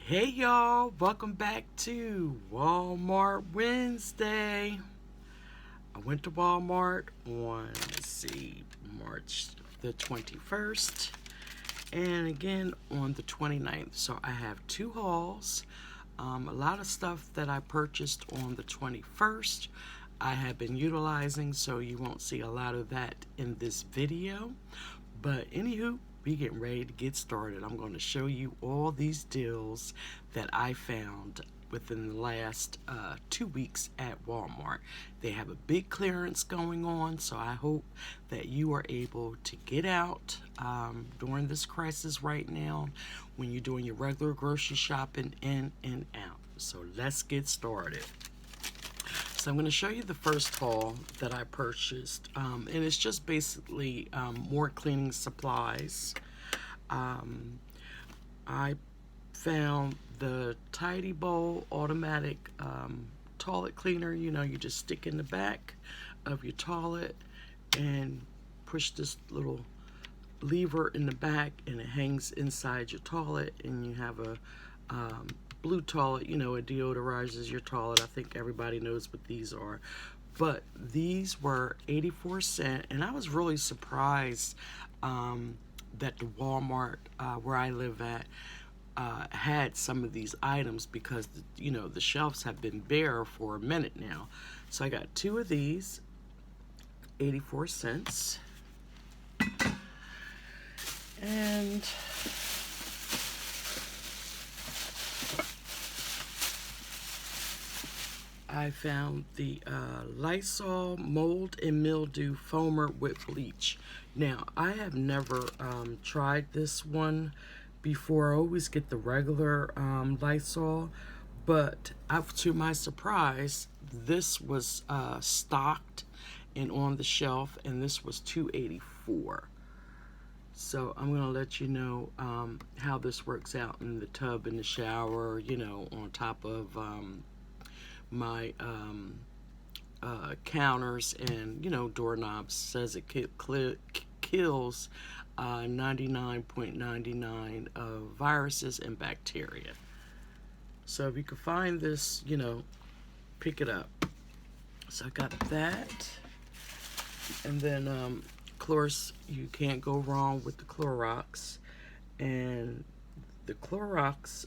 Hey y'all, welcome back to Walmart Wednesday. I went to Walmart on, March the 21st and again on the 29th. So I have two hauls. A lot of stuff that I purchased on the 21st I have been utilizing, so you won't see a lot of that in this video. But anywho, we getting ready to get started. I'm going to show you all these deals that I found within the last 2 weeks at Walmart. They have a big clearance going on, so I hope that you are able to get out during this crisis right now when you're doing your regular grocery shopping in and out. So let's get started. So I'm going to show you the first haul that I purchased, and it's just basically more cleaning supplies. I found the Tidy Bowl automatic toilet cleaner. You know, you just stick in the back of your toilet and push this little lever in the back, and it hangs inside your toilet, and you have a blue toilet, you know, it deodorizes your toilet. I think everybody knows what these are. But these were 84 cents, and I was really surprised that the Walmart where I live at had some of these items, because the shelves have been bare for a minute now. So I got two of these, 84 cents. And I found the Lysol Mold and Mildew Foamer with bleach. Now, I have never tried this one before. I always get the regular Lysol, but to my surprise, this was stocked and on the shelf, and this was $2.84. So I'm going to let you know how this works out in the tub, in the shower, on top of my counters and doorknobs. Says it kills 99.99 of viruses and bacteria. So if you can find this, pick it up. So I got that, and then of course you can't go wrong with the Clorox, and the Clorox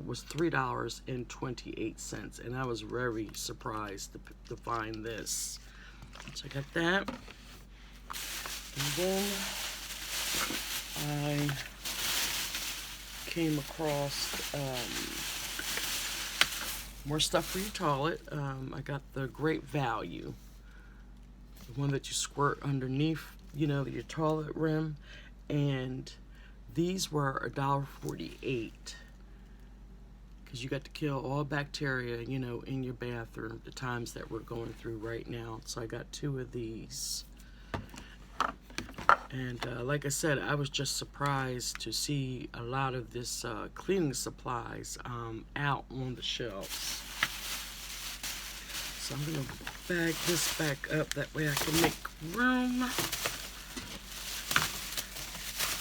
was $3.28, and I was very surprised to find this. So I got that, and then I came across more stuff for your toilet. I got the Great Value, the one that you squirt underneath, your toilet rim, and these were $1.48, because you got to kill all bacteria, in your bathroom, the times that we're going through right now. So I got two of these. And like I said, I was just surprised to see a lot of this cleaning supplies out on the shelves. So I'm going to bag this back up, that way I can make room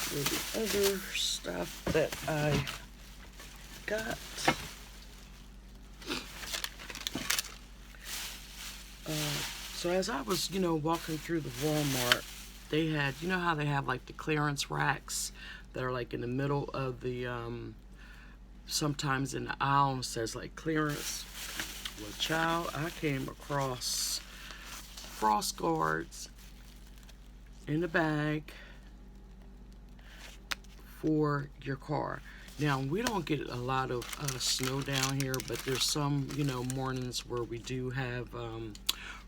for the other stuff that I got. So as I was, walking through the Walmart, they had, how they have like the clearance racks that are like in the middle of the, sometimes in the aisle it says like clearance. Well, child, I came across frost guards in the bag for your car. Now, we don't get a lot of snow down here, but there's some, mornings where we do have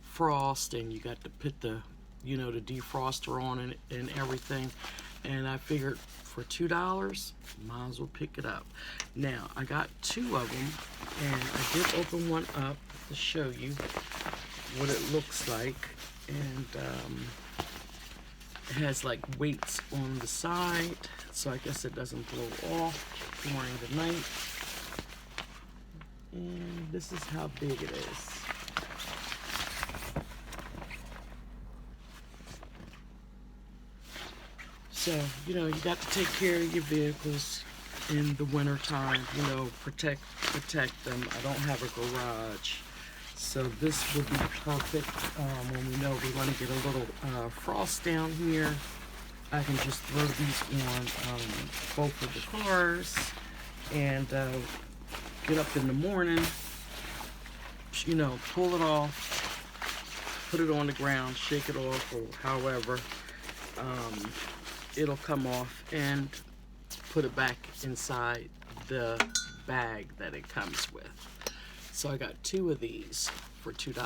frost, and you got to put the, the defroster on and everything. And I figured for $2, might as well pick it up. Now, I got two of them, and I did open one up to show you what it looks like. And it has like weights on the side, so I guess it doesn't blow off during the night. And this is how big it is. So, you got to take care of your vehicles. in the winter time, you know, protect them. I don't have a garage, so this will be perfect when we know we want to get a little frost down here. I can just throw these on both of the cars and get up in the morning, you know, pull it off, put it on the ground, shake it off, or however, it'll come off, and put it back inside the bag that it comes with. So I got 2 of these for $2,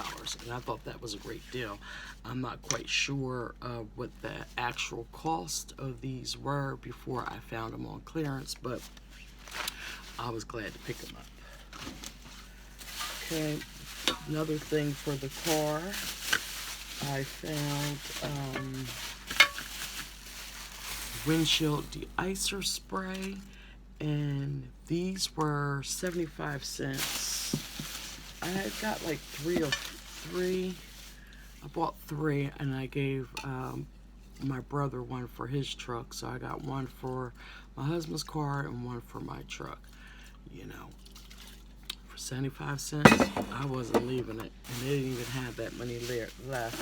and I thought that was a great deal. I'm not quite sure what the actual cost of these were before I found them on clearance, but I was glad to pick them up. Okay, another thing for the car, I found windshield de-icer spray, and these were 75 cents. I had got like 3 of 3. I bought 3, and I gave my brother one for his truck, so I got one for my husband's car and one for my truck. You know, for 75 cents, I wasn't leaving it, and they didn't even have that many left.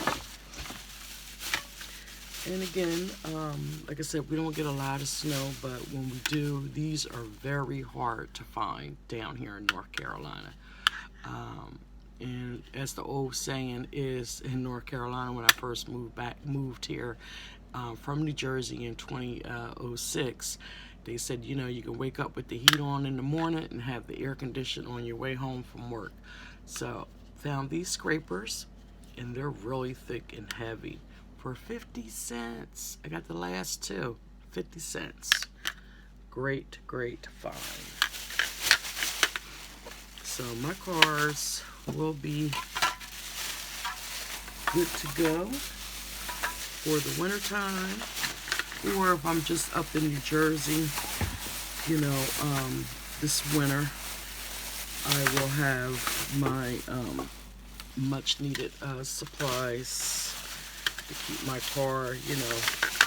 And again, like I said, we don't get a lot of snow, but when we do, these are very hard to find down here in North Carolina. And as the old saying is in North Carolina, when I first moved here from New Jersey in 2006, they said, you know, you can wake up with the heat on in the morning and have the air conditioner on your way home from work. So found these scrapers, and they're really thick and heavy for 50 cents. I got the last 2, 50 cents. Great, great find. So my cars will be good to go for the winter time, or if I'm just up in New Jersey, you know, this winter, I will have my much needed supplies to keep my car, you know,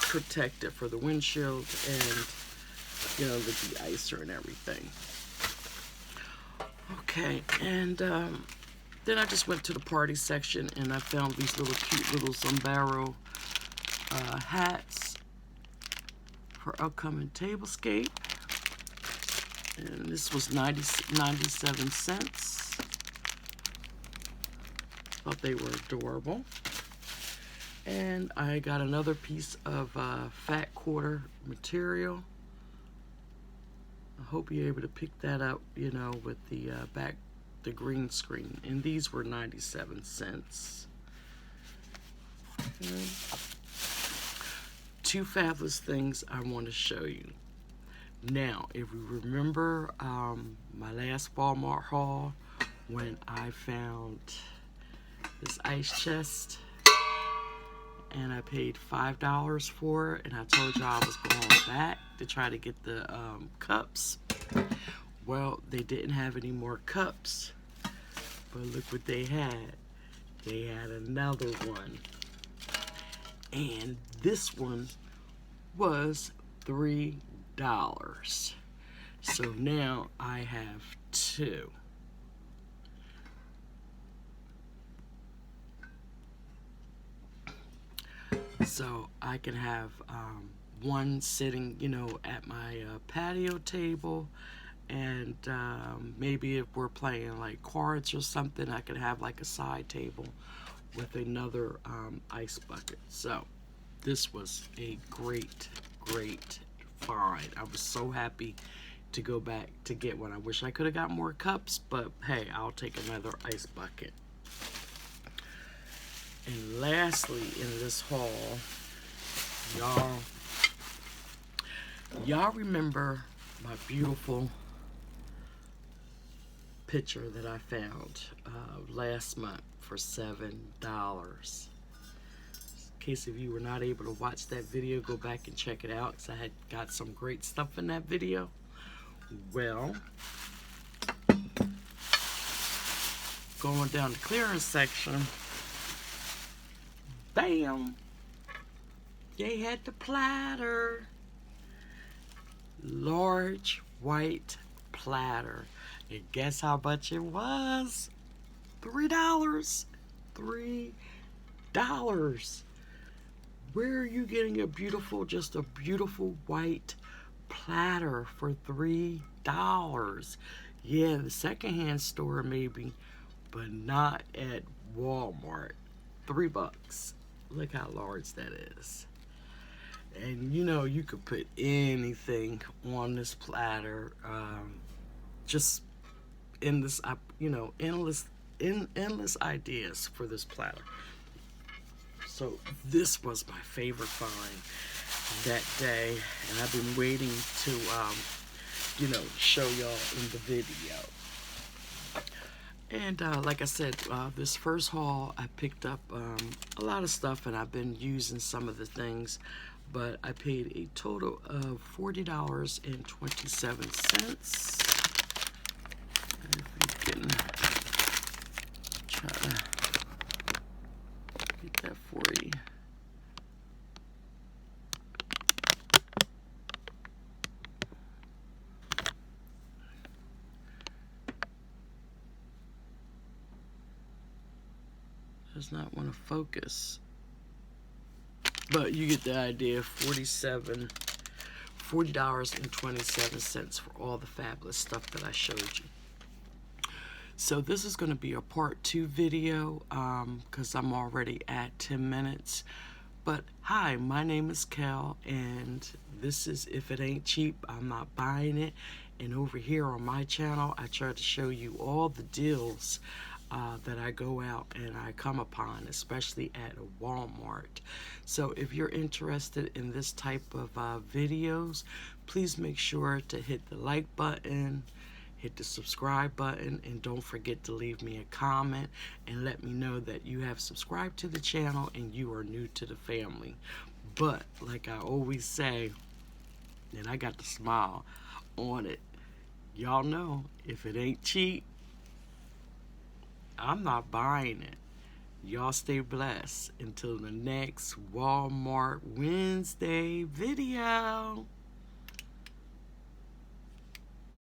protected for the windshield and, you know, the de-icer and everything. Okay, and then I just went to the party section, and I found these little cute little sombrero hats for upcoming tablescape, and this was 97 cents. Thought they were adorable. And I got another piece of fat quarter material. I hope you're able to pick that up, you know, with the the green screen. And these were 97 cents. Okay. 2 fabulous things I want to show you. Now, if you remember my last Walmart haul, when I found this ice chest, and I paid $5 for it, and I told you I was going back to try to get the cups. Well, they didn't have any more cups, but look what they had. They had another one, and this one was $3. So now I have 2. So I can have one sitting, you know, at my patio table, and maybe if we're playing like cards or something, I could have like a side table with another ice bucket. So this was a great, great find. I was so happy to go back to get one. I wish I could have got more cups, but hey, I'll take another ice bucket. And lastly, in this haul, y'all remember my beautiful picture that I found last month for $7. In case if you were not able to watch that video, go back and check it out, because I had got some great stuff in that video. Well, going down the clearance section, bam, they had the Platter large white platter. And guess how much it was? $3. $3. Where are you getting just a beautiful white platter for $3? Yeah, the secondhand store maybe, but not at Walmart. $3. Look how large that is. And you know, you could put anything on this platter. Just endless, endless ideas for this platter. So this was my favorite find that day, and I've been waiting to, show y'all in the video. And like I said, this first haul, I picked up a lot of stuff, and I've been using some of the things, but I paid a total of $40.27. If you can try to get that for you. Does not want to focus, but you get the idea. $40.27 for all the fabulous stuff that I showed you. So this is going to be a part 2 video because I'm already at 10 minutes. But hi, my name is Kel, and this is If It Ain't Cheap, I'm Not Buying It. And over here on my channel, I try to show you all the deals that I go out and I come upon, especially at a Walmart. So if you're interested in this type of videos, please make sure to hit the like button, hit the subscribe button, and don't forget to leave me a comment and let me know that you have subscribed to the channel and you are new to the family. But like I always say, and I got the smile on it, y'all know, if it ain't cheap, I'm not buying it. Y'all stay blessed until the next Walmart Wednesday video.